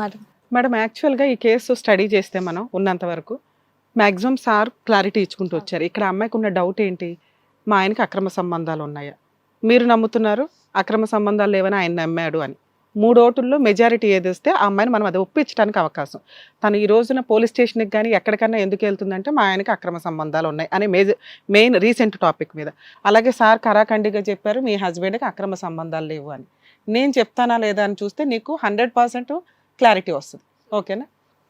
Madam. Madam యాక్చువల్గా ఈ case study చేస్తే మనం ఉన్నంత వరకు మ్యాక్సిమం సార్ క్లారిటీ ఇచ్చుకుంటూ వచ్చారు. ఇక్కడ అమ్మాయికి ఉన్న డౌట్ ఏంటి, మా ఆయనకి అక్రమ సంబంధాలు ఉన్నాయా, మీరు నమ్ముతున్నారు అక్రమ సంబంధాలు లేవని ఆయన నమ్మాడు అని. 3 ఓటుల్లో మెజారిటీ ఏది వస్తే ఆ అమ్మాయిని మనం అది ఒప్పించడానికి అవకాశం. తను ఈ రోజున పోలీస్ స్టేషన్కి కానీ ఎక్కడికన్నా ఎందుకు వెళ్తుందంటే మా ఆయనకి అక్రమ సంబంధాలు ఉన్నాయి అనే మెయిన్ రీసెంట్ టాపిక్ మీద. అలాగే సార్ కరాఖండిగా చెప్పారు మీ హస్బెండ్కి అక్రమ సంబంధాలు లేవు అని. నేను చెప్తానా లేదా అని చూస్తే నీకు 100% క్లారిటీ వస్తుంది. ఓకేనా?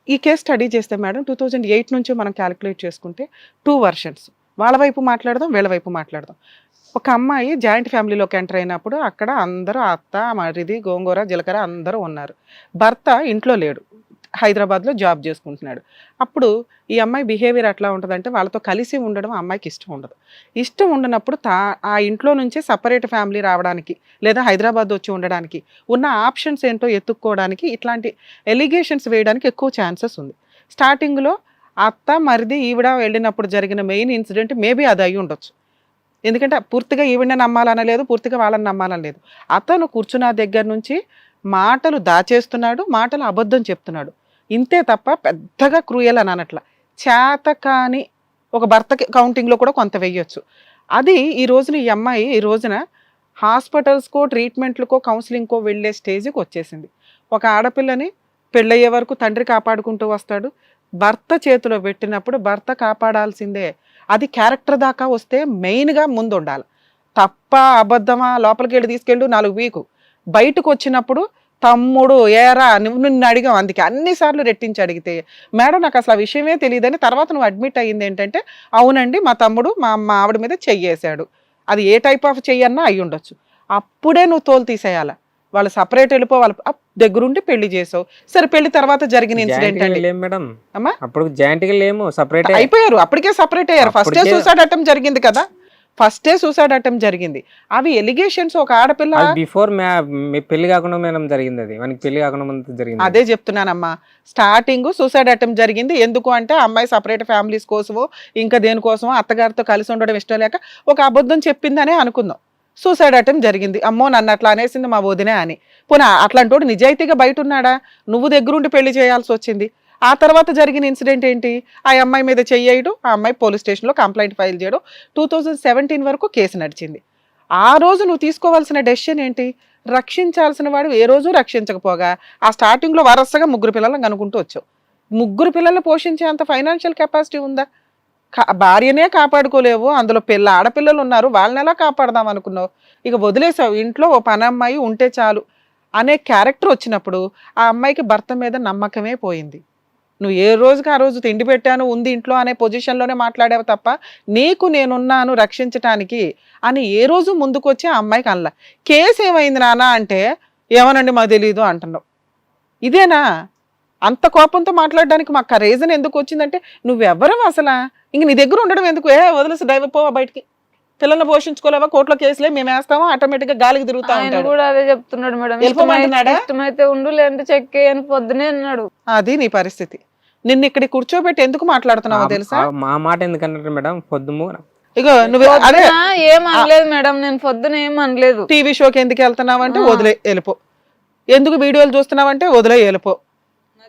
ఈ కేసు స్టడీ చేస్తే మేడం 2008 నుంచి మనం క్యాలిక్యులేట్ చేసుకుంటే 2 వర్షన్స్, వాళ్ళ వైపు మాట్లాడదాం వీళ్ళ వైపు మాట్లాడదాం. ఒక అమ్మాయి జాయింట్ ఫ్యామిలీలోకి ఎంటర్ అయినప్పుడు అక్కడ అందరూ అత్త మరిది గోంగూర జీలకర్ర అందరూ ఉన్నారు. భర్త ఇంట్లో లేడు, హైదరాబాద్లో జాబ్ చేసుకుంటున్నాడు. అప్పుడు ఈ అమ్మాయి బిహేవియర్ ఎట్లా ఉంటుందంటే వాళ్ళతో కలిసి ఉండడం ఆ అమ్మాయికి ఇష్టం ఉండదు. ఇష్టం ఉండనప్పుడు ఆ ఇంట్లో నుంచే సపరేట్ ఫ్యామిలీ రావడానికి లేదా హైదరాబాద్ వచ్చి ఉండడానికి ఉన్న ఆప్షన్స్ ఏంటో ఎత్తుక్కోవడానికి ఇట్లాంటి ఎలిగేషన్స్ వేయడానికి ఎక్కువ ఛాన్సెస్ ఉంది. స్టార్టింగ్లో అత్త మరిది ఈవిడ వెళ్ళినప్పుడు జరిగిన మెయిన్ ఇన్సిడెంట్ మేబీ అది అయి ఉండొచ్చు. ఎందుకంటే పూర్తిగా ఈవిడనే నమ్మాలనలేదు, పూర్తిగా వాళ్ళని నమ్మాలనలేదు. అతను కూర్చున్న దగ్గర నుంచి మాటలు దాచేస్తున్నాడు, మాటలు అబద్ధం చెప్తున్నాడు, ఇంతే తప్ప పెద్దగా క్రూయల్ అని అనట్ల. చేతకాని ఒక భర్తకి కౌంటింగ్లో కూడా కొంత వెయ్యొచ్చు. అది ఈ రోజున ఈ అమ్మాయి ఈ రోజున హాస్పిటల్స్కో ట్రీట్మెంట్లకో కౌన్సిలింగ్కో వెళ్ళే స్టేజ్కి వచ్చేసింది. ఒక ఆడపిల్లని పెళ్ళయ్యే వరకు తండ్రి కాపాడుకుంటూ వస్తాడు, భర్త చేతిలో పెట్టినప్పుడు భర్త కాపాడాల్సిందే. అది క్యారెక్టర్ దాకా వస్తే మెయిన్గా ముందు ఉండాలి. తప్ప అబద్ధమా లోపలికి వెళ్ళి తీసుకెళ్ళు 4 వీకు బయటకు వచ్చినప్పుడు తమ్ముడు ఏరా నువ్వు నిన్ను అడిగావు అందుకే అన్నిసార్లు రెట్టించి అడిగితే మేడం నాకు అసలు ఆ విషయమే తెలియదని తర్వాత నువ్వు అడ్మిట్ అయ్యింది ఏంటంటే అవునండి మా తమ్ముడు మా ఆవిడ మీద చెయ్యేశాడు. అది ఏ టైప్ ఆఫ్ చెయ్యన్నా అయి ఉండొచ్చు. అప్పుడే నువ్వు తోలు తీసేయాల. వాళ్ళు సపరేట్ వెళ్ళిపోవాలి, దగ్గరుండి పెళ్లి చేసావు. సరే పెళ్లి తర్వాత జరిగిన ఇన్సిడెంట్ అండి మేడం. అమ్మా అప్పుడు జాయింట్గా లేము, సపరేట్ అయిపోయారు, అప్పటికే సపరేట్ అయ్యారు. ఫస్టే సూసైడ్ అటెంప్ట్ జరిగింది కదా, ఫస్టే సూసైడ్ అటెంప్ట్ జరిగింది. అవి ఎలిగేషన్స్. ఒక ఆడపిల్ల బిఫోర్ పెళ్లి కాకుండా మేడం జరిగింది, అది మనకి పెళ్లి కాకుండా ముందు జరిగింది. అదే చెప్తున్నానమ్మా, స్టార్టింగ్ సూసైడ్ అటెంప్ట్ జరిగింది. ఎందుకు అంటే అమ్మాయి సపరేట్ ఫ్యామిలీస్ కోసమో ఇంకా దేనికోసమో అత్తగారితో కలిసి ఉండడం ఇష్టం లేక ఒక అబద్ధం చెప్పిందనే అనుకుందాం. సూసైడ్ అటెంప్ట్ జరిగింది, అమ్మో నన్ను అట్లా అనేసింది మా వదినే అని. పోనీ అట్లాంటి వాడు నిజాయితీగా బయట ఉన్నాడా, నువ్వు దగ్గరుండి పెళ్లి చేయాల్సి వచ్చింది. ఆ తర్వాత జరిగిన ఇన్సిడెంట్ ఏంటి, ఆ అమ్మాయి మీద చెయ్యడం, ఆ అమ్మాయి పోలీస్ స్టేషన్లో కంప్లైంట్ ఫైల్ చేయడం, 2017 వరకు కేసు నడిచింది. ఆ రోజు నువ్వు తీసుకోవాల్సిన డెసిషన్ ఏంటి, రక్షించాల్సిన వాడు ఏ రోజు రక్షించకపోగా ఆ స్టార్టింగ్లో వరసగా 3 పిల్లలను కనుక్కుంటూ వచ్చావు. 3 పిల్లల్ని పోషించే అంత ఫైనాన్షియల్ కెపాసిటీ ఉందా? భార్యనే కాపాడుకోలేవు, అందులో ఆడపిల్లలు ఉన్నారు, వాళ్ళని ఎలా కాపాడదాం అనుకున్నావు? ఇక వదిలేసావు. ఇంట్లో ఓ పనమ్మాయి ఉంటే చాలు అనే క్యారెక్టర్ వచ్చినప్పుడు ఆ అమ్మాయికి భర్త మీద నమ్మకమే పోయింది. నువ్వు ఏ రోజుకి ఆ రోజు తిండి పెట్టాను ఉంది ఇంట్లో అనే పొజిషన్లోనే మాట్లాడావు తప్ప నీకు నేనున్నాను రక్షించటానికి అని ఏ రోజు ముందుకు వచ్చి ఆ అమ్మాయికి అనలా. కేసు ఏమైంది నాన్న అంటే ఏమనండి మాకు తెలీదు అంటున్నావు. ఇదేనా అంత కోపంతో మాట్లాడడానికి మాకు రీజన్ ఎందుకు వచ్చిందంటే నువ్వెవరు అసలు, ఇంక నీ దగ్గర ఉండడం ఎందుకు? వదిలేసి డ్రైవర్ పోవా బయటికి, పిల్లల్ని పోషించుకోలేవా, కోర్టులో కేసులే మేము వేస్తామో ఆటోమేటిక్ గా గాలికి తిరుగుతా ఉంటాడు. కూడా అదే చెప్తున్నాడు మేడం, ఇష్టమైతే ఉండు లేదంటే చెక్ అని పొద్దునే అన్నాడు. అది నీ పరిస్థితి. నిన్ను ఇక్కడ కూర్చోబెట్టి ఎందుకు మాట్లాడుతున్నావో తెలుసా? మా మాట ఎందుకన్నారు మేడం, పొద్దుము ఇగో నువ్వు అదే ఏం అనలేదు మేడం, నేను పొద్దున ఏం అనలేదు. టీవీ షోకి ఎందుకు వెళ్తున్నావు అంటే వదిలే వెళ్ళిపో, ఎందుకు వీడియోలు చూస్తున్నావంటే వదిలే వెళ్ళిపో,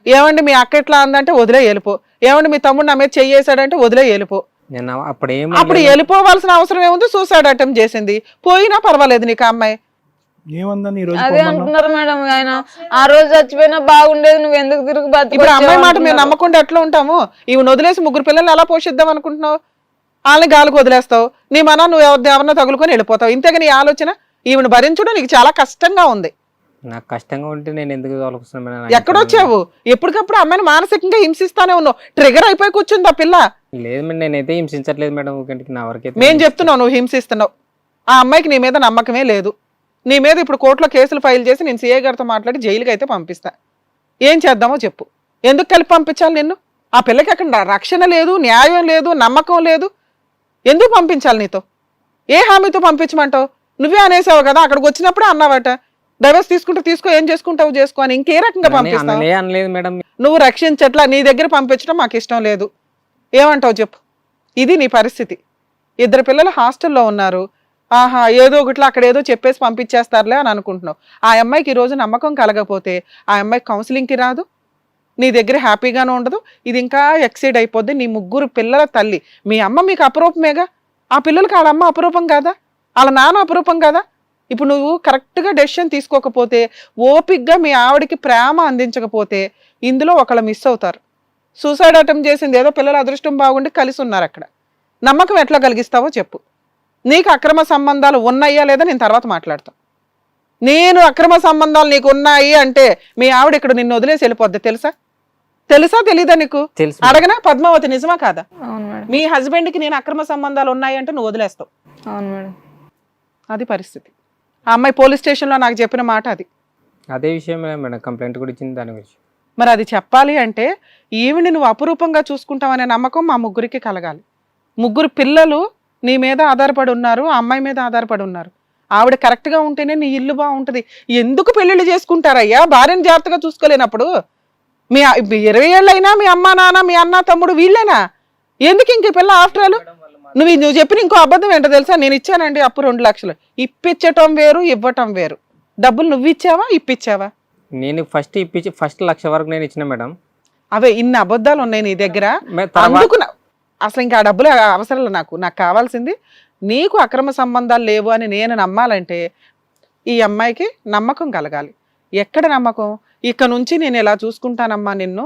ఏమండి మీ అక్క ఎట్లా అందంటే వదిలే వెళ్ళిపో, ఏమండి మీ తమ్ముడు నా మీద చెయ్యేశాడంటే వదిలే వెళ్ళిపో. అప్పుడు వెళ్ళిపోవాల్సిన అవసరం ఏముంది? సూసైడ్ అటెంప్ట్ చేసింది, పోయినా పర్వాలేదు నీకు అమ్మాయి. అదే అంటున్నారు మేడం, ఆయన ఆ రోజు చచ్చిపోయినా బాగుండేది, నువ్వు ఎందుకు తిరుగు ఇప్పుడు అమ్మాయి మాట మేము నమ్మకుండా ఎట్లా ఉంటాము? ఇవి వదిలేసి 3 పిల్లల్ని ఎలా పోషిద్దాం అనుకుంటున్నావు? వాళ్ళని గాలికి వదిలేస్తావు, నీ మన నువ్వు ఎవరిన తగులుకొని వెళ్ళిపోతావు. ఇంతగా నీ ఆలోచన ఈవిని భరించడం నీకు చాలా కష్టంగా ఉంది. నాకు కష్టంగా ఉంటే నేను ఎందుకు ఎక్కడొచ్చావు? ఎప్పటికప్పుడు అమ్మాయిని మానసికంగా హింసిస్తానే ఉన్నావు, ట్రిగర్ అయిపోయి కూర్చుంది ఆ పిల్ల. లేదు మేడం, నేనైతే హింసించట్లేదు మేడం, నా వరకైతే మేము చెప్తున్నావు నువ్వు హింసిస్తున్నావు. ఆ అమ్మాయికి నీ మీద నమ్మకమే లేదు. నీ మీద ఇప్పుడు కోర్టులో కేసులు ఫైల్ చేసి నేను సిఐ గారితో మాట్లాడి జైలుకి అయితే పంపిస్తా. ఏం చేద్దామో చెప్పు, ఎందుకు కలిపి పంపించాలి నిన్ను? ఆ పిల్లకి అక్కడ రక్షణ లేదు, న్యాయం లేదు, నమ్మకం లేదు, ఎందుకు పంపించాలి? నీతో ఏ హామీతో పంపించమంటావు? నువ్వే అనేసావు కదా, అక్కడికి వచ్చినప్పుడే అన్నావట డైవర్స్ తీసుకుంటే తీసుకో, ఏం చేసుకుంటావు చేసుకో అని. ఇంకే రకంగా పంపిస్తావు? నువ్వు రక్షించట్లా, నీ దగ్గర పంపించడం మాకు ఇష్టం లేదు, ఏమంటావు చెప్పు? ఇది నీ పరిస్థితి. 2 పిల్లలు హాస్టల్లో ఉన్నారు, ఆహా ఏదో ఒకటిలో అక్కడ ఏదో చెప్పేసి పంపించేస్తారులే అని అనుకుంటున్నావు. ఆ అమ్మాయికి ఈ రోజు నమ్మకం కలగకపోతే ఆ అమ్మాయి కౌన్సిలింగ్కి రాదు, నీ దగ్గర హ్యాపీగానే ఉండదు. ఇది ఇంకా ఎక్సీడ్ అయిపోద్ది. నీ 3 పిల్లల తల్లి, మీ అమ్మ మీకు అపరూపమేగా, ఆ పిల్లలకి వాళ్ళ అమ్మ అపరూపం కాదా, వాళ్ళ నాన్న అపరూపం కాదా? ఇప్పుడు నువ్వు కరెక్ట్గా డెసిషన్ తీసుకోకపోతే, ఓపిక్గా మీ ఆవిడకి ప్రేమ అందించకపోతే ఇందులో ఒకళ్ళు మిస్ అవుతారు. సూసైడ్ అటెంప్ట్ చేసింది ఏదో పిల్లల అదృష్టం బాగుండి కలిసి ఉన్నారు అక్కడ. నమ్మకం ఎట్లా కలిగిస్తావో చెప్పు. నీకు అక్రమ సంబంధాలు ఉన్నాయా లేదా నేను తర్వాత మాట్లాడతాను. నేను అక్రమ సంబంధాలు నీకు ఉన్నాయి అంటే మీ ఆవిడ ఇక్కడ నిన్ను వదిలేసి వెళ్ళిపోద్ది. తెలుసా తెలీదా నీకు? తెలుసు. అడగనా పద్మావతి, నిజమా కాదా? అవును మేడం. మీ హస్బెండ్ కి నేను అక్రమ సంబంధాలు ఉన్నాయి అంటే నువ్వు వదిలేస్తావు. అవును మేడం. అది పరిస్థితి. ఆ అమ్మాయి పోలీస్ స్టేషన్లో నాకు చెప్పిన మాట అది. అదే విషయమే మేడం కంప్లైంట్ కూడా ఇచ్చింది దాని గురించి. మరి అది చెప్పాలి అంటే ఈవిని నువ్వు అపురూపంగా చూసుకుంటావనే నమ్మకం మా 3కి కలగాలి. 3 పిల్లలు నీ మీద ఆధారపడి ఉన్నారు, ఆ అమ్మాయి మీద ఆధారపడి ఉన్నారు. ఆవిడ కరెక్ట్గా ఉంటేనే నీ ఇల్లు బాగుంటుంది. ఎందుకు పెళ్ళిళ్ళు చేసుకుంటారయ్యా భార్యను జాగ్రత్తగా చూసుకోలేనప్పుడు? మీ 20 ఏళ్ళైనా మీ అమ్మ నాన్న మీ అన్న తమ్ముడు వీళ్ళేనా? ఎందుకు ఇంక పిల్ల ఆఫ్టర్ ఆల్? నువ్వు చెప్పిన ఇంకో అబద్ధం ఏంటో తెలుసా? నేను ఇచ్చానండి అప్పు 2 లక్షలు. ఇప్పించటం వేరు, ఇవ్వటం వేరు. డబ్బులు నువ్వు ఇచ్చావా ఇప్పించావా? నేను ఫస్ట్ 1,00,000 వరకు నేను ఇచ్చిన మేడం. అవే ఇన్ని అబద్ధాలు ఉన్నాయి నీ దగ్గర. అందుకు అసలు ఇంకా ఆ డబ్బులు అవసరం నాకు కావాల్సింది నీకు అక్రమ సంబంధాలు లేవు అని నేను నమ్మాలంటే ఈ అమ్మాయికి నమ్మకం కలగాలి. ఎక్కడ నమ్మకం? ఇక నుంచి నేను ఇలా చూసుకుంటానమ్మా నిన్ను,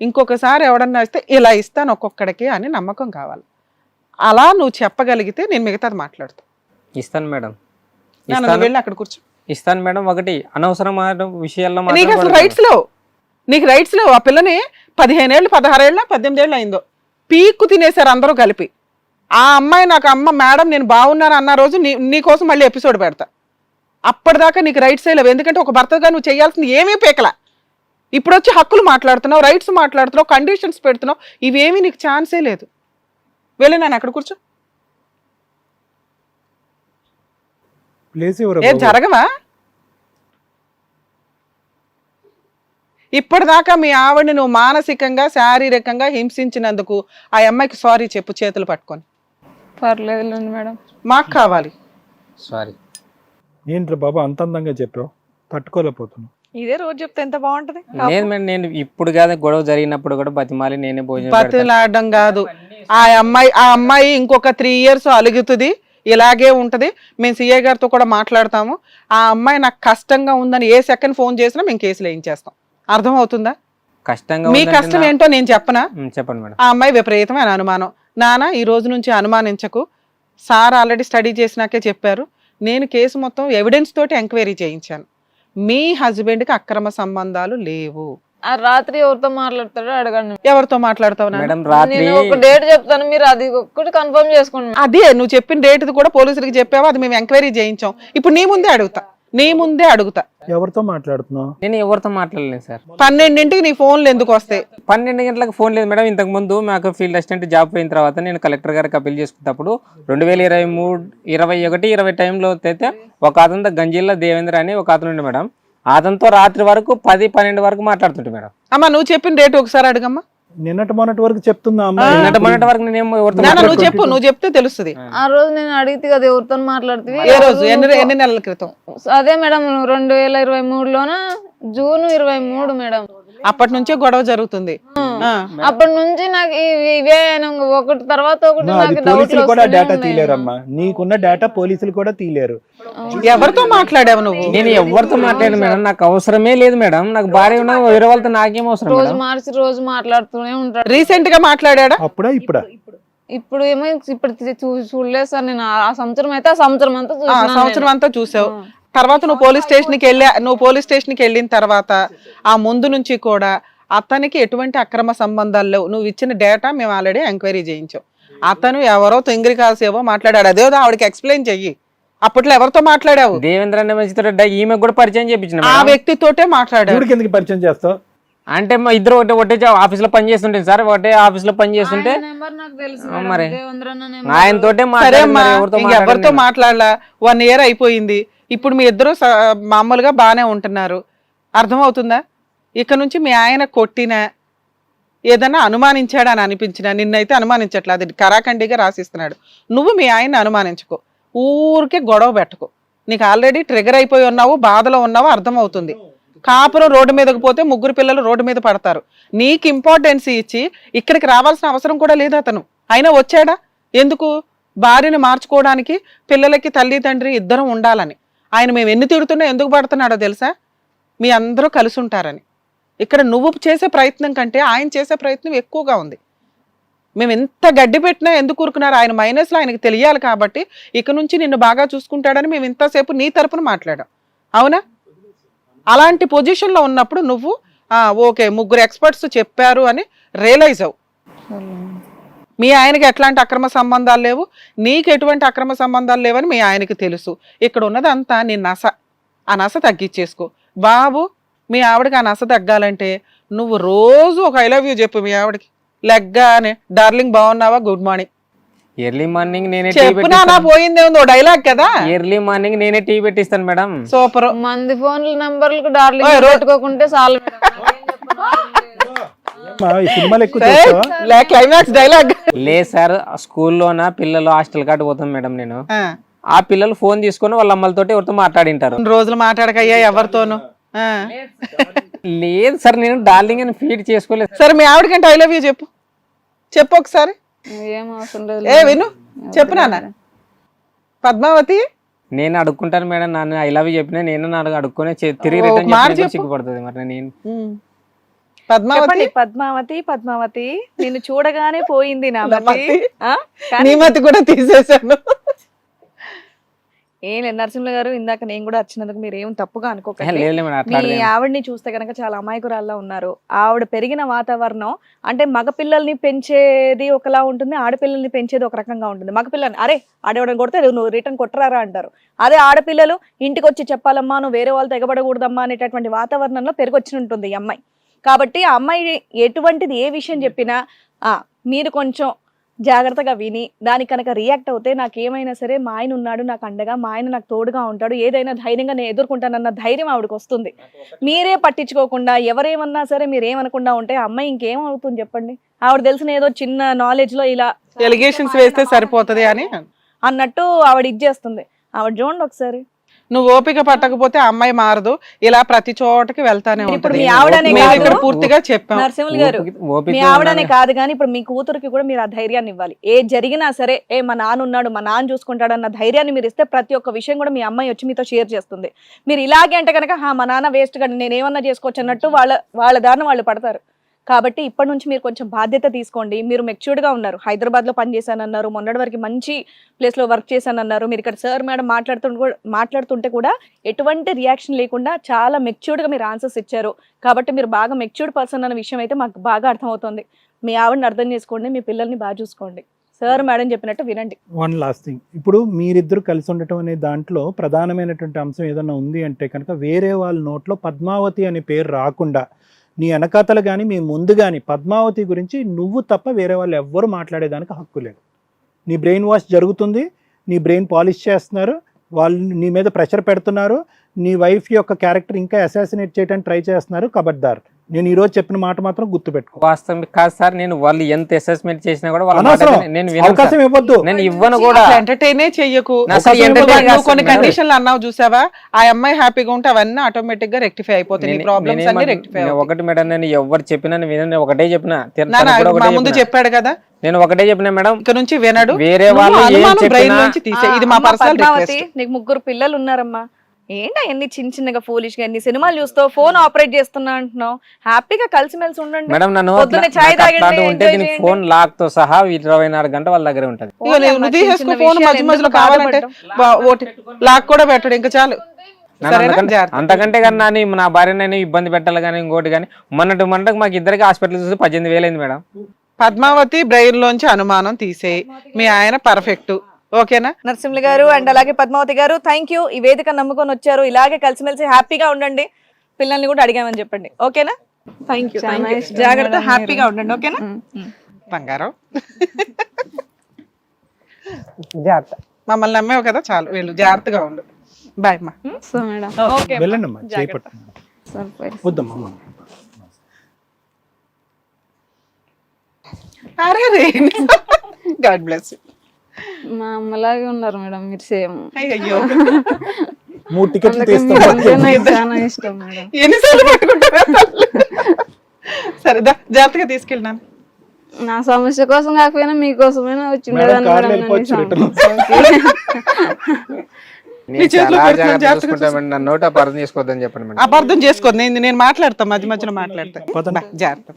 ఇంకొకసారి ఎవడన్నా ఇస్తే ఇలా ఇస్తాను ఒక్కొక్కడికి అని నమ్మకం కావాలి. అలా నువ్వు చెప్పగలిగితే నేను మిగతాది మాట్లాడుతాను. ఇస్తాను మేడం. వెళ్ళి అక్కడ కూర్చో. ఇస్తాను మేడం. ఒకటి అనవసరమైన విషయాల్లో నీకు అసలు నీకు రైట్స్ లేవు. ఆ పిల్లని 15 ఏళ్ళు 16 ఏళ్ళ 18 ఏళ్ళు అయిందో పీక్కు తినేశారు అందరూ కలిపి. ఆ అమ్మాయి నాకు అమ్మ మేడం నేను బాగున్నాను అన్న రోజు నీకోసం మళ్ళీ ఎపిసోడ్ పెడతా. అప్పటిదాకా నీకు రైట్స్ లేవు. ఎందుకంటే ఒక భర్తగా నువ్వు చేయాల్సింది ఏమీ పీకల. ఇప్పుడు వచ్చి హక్కులు మాట్లాడుతున్నావు, రైట్స్ మాట్లాడుతున్నావు, కండిషన్స్ పెడుతున్నావు. ఇవేమీ నీకు ఛాన్సే లేదు. వెళ్ళి నేను అక్కడ కూర్చో. ఏం జరగవా? ఇప్పటిదాకా మీ ఆవిడని నువ్వు మానసికంగా శారీరకంగా హింసించినందుకు ఆ అమ్మాయికి సారీ చెప్పు చేతులు పట్టుకొని. పర్లేదు మేడం, మాకు కావాలి. సారీ. ఏంట్రా బాబా అంత అందంగా చెప్పావు, తట్టుకోలేకపోతున్నావు. ఇదే రోజు చెప్తే ఎంత బాగుంటది. నేను ఇప్పుడు కాదు, గొడవ జరిగినప్పుడు కూడా బతిమాలి నేనే భోజనం బతిలాడడం కాదు. ఆ అమ్మాయి ఇంకొక 3 years అలుగుతుంది, ఇలాగే ఉంటది. మేము సిఐ గారితో కూడా మాట్లాడతాము. ఆ అమ్మాయి నాకు కష్టంగా ఉందని ఏ సెకండ్ ఫోన్ చేసినా మేము కేసులు వేయించేస్తాం. అర్థమవుతుందా? కష్టంగా మీ కష్టం ఏంటో నేను చెప్పనా? చెప్పండి మేడం. ఆ అమ్మాయి విపరీతమైన అనుమానం. నాన్న ఈ రోజు నుంచి అనుమానించకు, సార్ ఆల్రెడీ స్టడీ చేసినాకే చెప్పారు. నేను కేసు మొత్తం ఎవిడెన్స్ తోటి ఎంక్వైరీ చేయించాను. మీ హస్బెండ్కి అక్రమ సంబంధాలు లేవు. ఆ రాత్రి ఎవరితో మాట్లాడతాడో అడగండి. ఎవరితో మాట్లాడతావు? నేను ఒక డేట్ చెప్తాను, మీరు అది ఒక్కటి కన్ఫర్మ్ చేసుకోండి. అదే నువ్వు చెప్పిన డేట్ కూడా పోలీసులకి చెప్పావా? అది మేము ఎంక్వైరీ చేయించాం. ఇప్పుడు నీ ముందే అడుగుతా. ఎవరితో మాట్లాడుతున్నావు? నేను ఎవరితో మాట్లాడలేదు సార్. 12ంటికి నీ ఫోన్లు ఎందుకు వస్తాయి? 12 గంటలకు ఫోన్ లేదు మేడం. ఇంతకు ముందు మాకు ఫీల్డ్ అసిస్టెంట్ జాబ్ పోయిన తర్వాత నేను కలెక్టర్ గారికి అప్పీల్ చేసుకున్నప్పుడు 2023, 21, 20 టైంలో అయితే ఒక అతనితో గంజిల్లా దేవేంద్ర అని ఒక అతను ఉండే మేడం. అతనితో రాత్రి వరకు 10-12 వరకు మాట్లాడుతుంటే మేడం. అమ్మా నువ్వు చెప్పిన డేట్ ఒకసారి అడుగమ్మా. నిన్నటి మొన్నటి వరకు చెప్తుందా అమ్మా? నిన్నటి మొన్నటి వరకు నేను నువ్వు చెప్తే తెలుస్తుంది. ఆ రోజు నేను అడిగితే కదా ఎవరితో మాట్లాడుతుంది. ఏ రోజు? ఎన్ని నెలల క్రితం? అదే మేడం 2023లోన జూన్ 23 మేడం. అప్పటి నుంచే గొడవ జరుగుతుంది. అప్పటి నుంచి నాకు ఇవే ఒకటి తర్వాత ఒకటి నాకు పోలీసులు కూడా డేటా తీయలేరమ్మా. నీకున్న డేటా పోలీసులు కూడా తీయలేరు. ఎవరితో మాట్లాడావు నువ్వు? నేను ఎవరితో మాట్లాడాను మేడం. నాకు అవసరమే లేదు మేడం. నాకు భార్య ఉన్నా వేరే వాళ్ళతో నాకేం అవసరం? రోజు మాట్లాడుతూనే ఉంటాడు. రీసెంట్ గా మాట్లాడా? అప్పుడా ఇప్పుడా? ఇప్పుడు ఏమో ఇప్పుడు చూడలేదు సార్. నేను ఆ సంవత్సరం అయితే ఆ సంవత్సరం అంతా చూసావు. తర్వాత నువ్వు పోలీస్ స్టేషన్కి వెళ్ళిన తర్వాత ఆ ముందు నుంచి కూడా అతనికి ఎటువంటి అక్రమ సంబంధాలు లేవు. నువ్వు ఇచ్చిన డేటా మేము ఆల్రెడీ ఎంక్వైరీ చేయించాం. అతను ఎవరో తెంగిరి కాల్సేవో మాట్లాడాడు. అదే ఆవిడకి ఎక్స్ప్లెయిన్ చెయ్యి. అప్పట్లో ఎవరితో మాట్లాడావు? దేవేంద్ర అనే మంచి ఈమె కూడా పరిచయం చేయించిన ఆ వ్యక్తితోటే మాట్లాడాడు. ఎందుకు పరిచయం చేస్తావు? అంటే మా ఇద్దరు ఒకటే ఆఫీస్ లో పని చేస్తుంటే సార్, ఒకటే ఆఫీస్ లో పని చేస్తుంటే మరి ఆయనతోటే ఎవరితో మాట్లాడలా. 1 year అయిపోయింది. ఇప్పుడు మీ ఇద్దరు మామూలుగా బాగానే ఉంటున్నారు. అర్థమవుతుందా? ఇక నుంచి మీ ఆయన కొట్టినా ఏదన్నా అనుమానించాడని అనిపించినా, నిన్నైతే అనుమానించట్లేదు, అది కరాఖండిగా రాసిస్తున్నాడు. నువ్వు మీ ఆయన్ని అనుమానించుకో. ఊరికే గొడవ పెట్టకు. నీకు ఆల్రెడీ ట్రిగర్ అయిపోయి ఉన్నావు, బాధలో ఉన్నావు, అర్థమవుతుంది. కాపురం రోడ్డు మీదకి పోతే 3 పిల్లలు రోడ్డు మీద పడతారు. నీకు ఇంపార్టెన్స్ ఇచ్చి ఇక్కడికి రావాల్సిన అవసరం కూడా లేదు అతను. అయినా వచ్చాడా ఎందుకు? భార్యని మార్చుకోవడానికి, పిల్లలకి తల్లి తండ్రి ఇద్దరం ఉండాలని. ఆయన మేము ఎన్ని తిడుతున్నా ఎందుకు పడుతున్నాడో తెలుసా? మీ అందరూ కలిసి ఉంటారని. ఇక్కడ నువ్వు చేసే ప్రయత్నం కంటే ఆయన చేసే ప్రయత్నం ఎక్కువగా ఉంది. మేము ఎంత గడ్డి పెట్టినా ఎందుకు ఊరుకున్నారు? ఆయన మైనస్లో ఆయనకి తెలియాలి కాబట్టి ఇక నుంచి నిన్ను బాగా చూసుకుంటాడని మేము ఇంతసేపు నీ తరపున మాట్లాడాం. అవునా? అలాంటి పొజిషన్లో ఉన్నప్పుడు నువ్వు ఓకే 3 ఎక్స్పర్ట్స్ చెప్పారు అని రియలైజ్ అవ్వు. మీ ఆయనకి ఎట్లాంటి అక్రమ సంబంధాలు లేవు, నీకు ఎటువంటి అక్రమ సంబంధాలు లేవని మీ ఆయనకి తెలుసు. ఇక్కడ ఉన్నదంతా నీ నస. ఆ నస తగ్గించేసుకో బాబు. మీ ఆవిడకి ఆ నస తగ్గాలంటే నువ్వు రోజు ఒక ఐ లవ్ యూ చెప్పు మీ ఆవిడకి. లెగ్గానే డార్లింగ్ బాగున్నావా, గుడ్ మార్నింగ్. ఎర్లీ మార్నింగ్ నేనే టీ చెప్పునా పోయిందే ఉంది డైలాగ్ కదా. ఎర్లీ మార్నింగ్ నేనే టీ పెట్టిస్తాను మేడం. సూపర్. మంది ఫోన్ల నంబర్లకు డార్లింగ్ పెట్టుకోకుంటే చాలు. సినిమాలు ఎక్కువ క్లైమాక్స్ డైలాగ్ లేదు సార్, స్కూల్లోన పిల్లలు హాస్టల్ కాటు పోతాం మేడం. నేను ఆ పిల్లలు ఫోన్ తీసుకొని వాళ్ళ అమ్మలతోటి ఎవరితో మాట్లాడింటారు. రోజులు మాట్లాడకయ్యా ఎవరితోనూ. లేదు సార్, నేను డార్లింగ్ అని ఫీడ్ చేసుకోలేదు. సరే మీ ఆవిడకంటే ఐ లవ్ యూ చెప్పు. చెప్పు ఒకసారి. ఏం అవసరం లేదు. విను చెప్పు నాన్న. పద్మావతి నేను అడుక్కుంటాను మేడం. నన్ను ఐ లవ్ యూ చెప్పినా నేను నాకు అడుక్కొని తిరిగి రిటర్న్ సిగ్గుపడుతుంది మరి. నేను పద్మావతి పద్మావతి పద్మావతి నిన్ను చూడగానే పోయింది నా మతి. నీ మతి కూడా తీసేశాను. ఏం లేదు నరసింహ గారు, ఇందాక నేను కూడా వచ్చినందుకు మీరు ఏం తప్పుగా అనుకోకండి. లేదు మేడం, అట్లా మీ ఆవిడని చూస్తే కనుక చాలా అమాయకురాల్లా ఉన్నారు. ఆవిడ పెరిగిన వాతావరణం అంటే మగపిల్లల్ని పెంచేది ఒకలా ఉంటుంది, ఆడపిల్లల్ని పెంచేది ఒక రకంగా ఉంటుంది. మగపిల్లల్ని అరే ఆడేవాడని కొడితే నువ్వు రిటర్న్ కొట్టరారా అంటారు. అదే ఆడపిల్లలు ఇంటికి వచ్చి చెప్పాలమ్మా, నువ్వు వేరే వాళ్ళతో ఎగబడకూడదమ్మా అనేటటువంటి వాతావరణంలో పెరిగొచ్చి ఉంటుంది ఈ అమ్మాయి. కాబట్టి ఆ అమ్మాయి ఎటువంటిది ఏ విషయం చెప్పినా మీరు కొంచెం జాగ్రత్తగా విని దానికి కనుక రియాక్ట్ అవుతే నాకేమైనా సరే మా ఆయన ఉన్నాడు నాకు అండగా, మా ఆయన నాకు తోడుగా ఉంటాడు, ఏదైనా ధైర్యంగా నేను ఎదుర్కొంటానన్న ధైర్యం ఆవిడకి వస్తుంది. మీరే పట్టించుకోకుండా ఎవరేమన్నా సరే మీరు ఏమనకుండా ఉంటే అమ్మాయి ఇంకేమవుతుంది చెప్పండి? ఆవిడ తెలిసిన ఏదో చిన్న నాలెడ్జ్ లో ఇలా ఎలిగేషన్స్ వేస్తే సరిపోతుంది అని అన్నట్టు ఆవిడ ఇచ్చేస్తుంది. ఆవిడ చూడండి ఒకసారి. నువ్వు ఓపిక పట్టకపోతే అమ్మాయి మారదు, ఇలా ప్రతి చోటకి వెళ్తానే ఇప్పుడు ఉంటుంది. మీ ఆవిడనే ఇక్కడ పూర్తిగా చెప్పాం నరసింహులు గారు, మీ ఆవిడనే కాదు కానీ ఇప్పుడు మీ కూతురికి కూడా మీరు ఆ ధైర్యాన్ని ఇవ్వాలి. ఏ జరిగినా సరే మా నాన్న ఉన్నాడు, మా నాన్న చూసుకుంటాడు అన్న ధైర్యాన్ని మీరు ఇస్తే ప్రతి ఒక్క విషయం కూడా మీ అమ్మాయి వచ్చి మీతో షేర్ చేస్తుంది. మీరు ఇలాగే అంటే కనుక మా నాన్న వేస్ట్ గా నేను ఏమన్నా చేసుకోవచ్చు అన్నట్టు వాళ్ళ దారిని వాళ్ళు పడతారు. కాబట్టి ఇప్పటి నుంచి మీరు కొంచెం బాధ్యత తీసుకోండి. మీరు మెచ్యూర్డ్గా ఉన్నారు, హైదరాబాద్లో పనిచేశానన్నారు, మొన్నటి వరకు మంచి ప్లేస్లో వర్క్ చేశానన్నారు. మీరు ఇక్కడ సార్ మేడం మాట్లాడుతుంటే కూడా ఎటువంటి రియాక్షన్ లేకుండా చాలా మెచ్యూర్డ్గా మీరు ఆన్సర్స్ ఇచ్చారు. కాబట్టి మీరు బాగా మెచ్యూర్డ్ పర్సన్ అన్న విషయం అయితే మాకు బాగా అర్థమవుతుంది. మీ ఆవిడని అర్థం చేసుకోండి, మీ పిల్లల్ని బాగా చూసుకోండి. సార్ మేడం చెప్పినట్టు వినండి. వన్ లాస్ట్ థింగ్, ఇప్పుడు మీరిద్దరు కలిసి ఉండటం అనే దాంట్లో ప్రధానమైనటువంటి అంశం ఏదైనా ఉంది అంటే కనుక వేరే వాళ్ళ నోట్లో పద్మావతి అనే పేరు రాకుండా నీ వెనకాతలు కానీ మీ ముందు కానీ పద్మావతి గురించి నువ్వు తప్ప వేరే వాళ్ళు ఎవ్వరు మాట్లాడేదానికి హక్కు లేదు. నీ బ్రెయిన్ వాష్ జరుగుతుంది, నీ బ్రెయిన్ పాలిష్ చేస్తున్నారు, వాళ్ళు నీ మీద ప్రెషర్ పెడుతున్నారు, నీ వైఫ్ యొక్క క్యారెక్టర్ ఇంకా అసాసినేట్ చేయడానికి ట్రై చేస్తున్నారు. కబడ్దార్, నేను ఈ రోజు చెప్పిన మాట మాత్రం గుర్తుపెట్టుకో. వాస్తవం కాదు సార్, నేను వాళ్ళు ఎంత అసెస్మెంట్ చేసినా కూడా అవకాశం ఇవ్వద్దు, నేను ఇవ్వను కూడా. ఎంటర్టైనే చెయ్యకు. కొన్ని కండిషన్లు అన్నావు చూసావా, ఆ అమ్మాయి హ్యాపీగా ఉంటే అవన్నీ ఆటోమేటిక్ గా రెక్టిఫై అయిపోతాయి. ప్రాబ్లమ్స్ అన్ని రెక్టిఫై. ఒకటి మేడం, నేను ఎవరు చెప్పినా వినను, ఒకటే చెప్పిన ముందు చెప్పాడు కదా, నేను ఒకటే చెప్పిన మేడం, ఇక్కడ నుంచి వినడు. వేరే వాళ్ళు ఇది మా పర్సనల్ రిక్వెస్ట్. నీకు 3 పిల్లలు ఉన్నారమ్మా, ఏంటా ఎన్ని చిన్నగా ఫోలిష్ గా ఎన్ని సినిమాలు చూస్తావు, ఫోన్ ఆపరేట్ చేస్తున్నా అంటున్నావు. హ్యాపీగా కలిసిమెలిసి ఉండండి మేడం. నన్ను ఫోన్ లాక్ తో సహా 24 గంటలు వాళ్ళ దగ్గర ఉంటది. ఫోన్ మధ్య మధ్యలో కావాలంటే లాక్ కూడా పెట్టడు, ఇంకా చాలు. అంతకంటే కన్నా నా భార్య నేను ఇబ్బంది పెట్టాలి కానీ ఇంకోటి కానీ మొన్నటికి మాకు ఇద్దరికి హాస్పిటల్ చూసి 18,000 అయింది మేడం. పద్మావతి బ్రెయిన్ లోంచి అనుమానం తీసేయి, మీ ఆయన పర్ఫెక్ట్. ఓకేనా నరసింహులు గారు అండ్ అలాగే పద్మావతి గారు, థ్యాంక్ యూ. ఈ వేదిక నమ్ముకొని వచ్చారు, ఇలాగే కలిసిమెలిసి హ్యాపీగా ఉండండి. పిల్లల్ని కూడా అడిగామని చెప్పండి. ఓకేనా? Thank you. జాగ్రత్త, హ్యాపీగా ఉండండి. ఓకేనా బంగారం? జాగ్రత్త, మమ్మల్ని నమ్మేవు కదా, చాలు. వీళ్ళు జాగ్రత్తగా ఉండు. బాయ్ అమ్మా. వెళ్ళండి అమ్మా, చేపట్టు వద్దమ్మా. అరే గాడ్ బ్లెస్ యూ. మా అమ్మలాగే ఉన్నారు మేడం మీరు సేమ్. అయ్యో 3 టికెట్లు అందుకే తీస్తాం. మీరంటే నాకు చాలా ఇష్టం మేడం. ఎన్నిసార్లు పట్టుకుంటారా సరే జాగ్రత్తగా తీసుకెళ్ళినాను. నా సమస్య కోసం కాకపోయినా మీకోసమైనా వచ్చి మేడం, ఉండేదాన్ని కార్లో మేడం. వెళ్ళిపోవచ్చు, నన్ను రిటర్న్. నేను చేతిలో చాలా పెట్టుకొని జాగ్రత్త జాగ్రత్తగా చూసుకుంటామండి, నన్ను నోట అపార్థం చేసుకోవద్దని చెప్పండి మేడం. అపార్థం చేసుకోదు, నేను మాట్లాడతాను, మధ్య మధ్యలో మాట్లాడతాను. పదండి. జాగ్రత్త.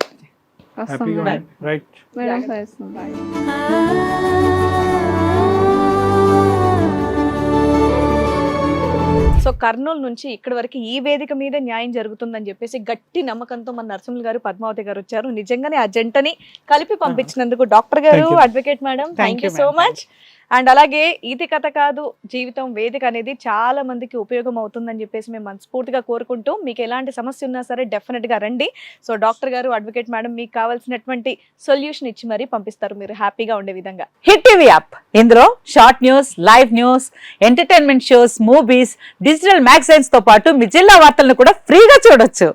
వస్తాం హ్యాపీగా మేడం. ఉండండి. రైట్. మేడం వస్తాం. సో కర్నూలు నుంచి ఇక్కడి వరకు ఈ వేదిక మీద న్యాయం జరుగుతుందని చెప్పేసి గట్టి నమ్మకంతో మన నరసింహులు గారు, పద్మావతి గారు వచ్చారు. నిజంగానే ఆ జంటని కలిపి పంపించినందుకు డాక్టర్ గారు, Thank you. Advocate madam, Thank thank you you, so ma'am. Much. And అలాగే ఇది కథ కాదు జీవితం వేదిక అనేది చాలా మందికి ఉపయోగం అవుతుందని చెప్పేసి మేము మనస్ఫూర్తిగా కోరుకుంటూ, మీకు ఎలాంటి సమస్య ఉన్నా సరే డెఫినెట్ గా రండి. సో డాక్టర్ గారు, అడ్వకేట్ మేడం మీకు కావాల్సినటువంటి సొల్యూషన్ ఇచ్చి మరీ పంపిస్తారు మీరు హ్యాపీగా ఉండే విధంగా. హిట్ టీవీ యాప్ ఇందులో short news, live news, entertainment shows, movies, digital magazines తో పాటు మీ జిల్లా వార్తలను కూడా ఫ్రీగా చూడొచ్చు.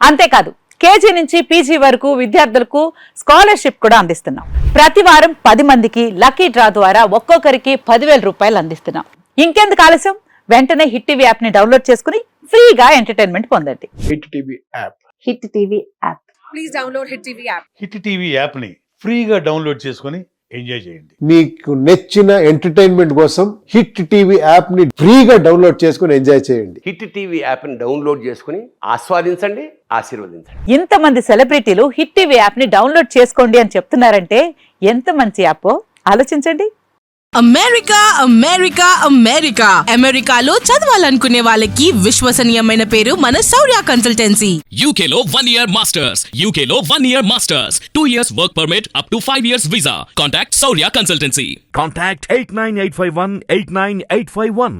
అంతేకాదు కేజీ నుంచి పీజీ వరకు విద్యార్థులకు స్కాలర్షిప్ కూడా అందిస్తున్నాం. ప్రతి వారం 10 మందికి లక్కీ డ్రా ద్వారా ఒక్కొక్కరికి 10,000 రూపాయలు అందిస్తున్నాం. ఇంకెందుకు ఆలస్యం, వెంటనే హిట్ టీవీ యాప్ ని డౌన్లోడ్ చేసుకుని ఫ్రీగా ఎంటర్టైన్మెంట్ పొందండి. Hit TV app. Hit TV app. Hit TV యాప్ని ఫ్రీగా డౌన్లోడ్ చేసుకొని ఎంజాయ్ చేయండి. మీకు నచ్చిన ఎంటర్టైన్మెంట్ కోసం హిట్ టీవీ యాప్ ని ఫ్రీగా డౌన్లోడ్ చేసుకుని ఎంజాయ్ చేయండి. హిట్ టీవీ యాప్ని డౌన్లోడ్ చేసుకుని ఆస్వాదించండి, ఆశీర్వదించండి. ఇంతమంది సెలబ్రిటీలు హిట్ టీవీ యాప్ ని డౌన్లోడ్ చేసుకోండి అని చెప్తున్నారంటే ఎంత మంచి యాప్ ఆలోచించండి. అమెరికా అమెరికా అమెరికా అమెరికాలో చదవాలనుకునే వాళ్ళకి విశ్వసనీయమైన పేరు మన శౌర్య కన్సల్టెన్సీ. UK లో 1 year masters, UK లో 1 year masters, 2 years work permit up to 5 years visa. Contact Saurya Consultancy. Contact 89851 89851.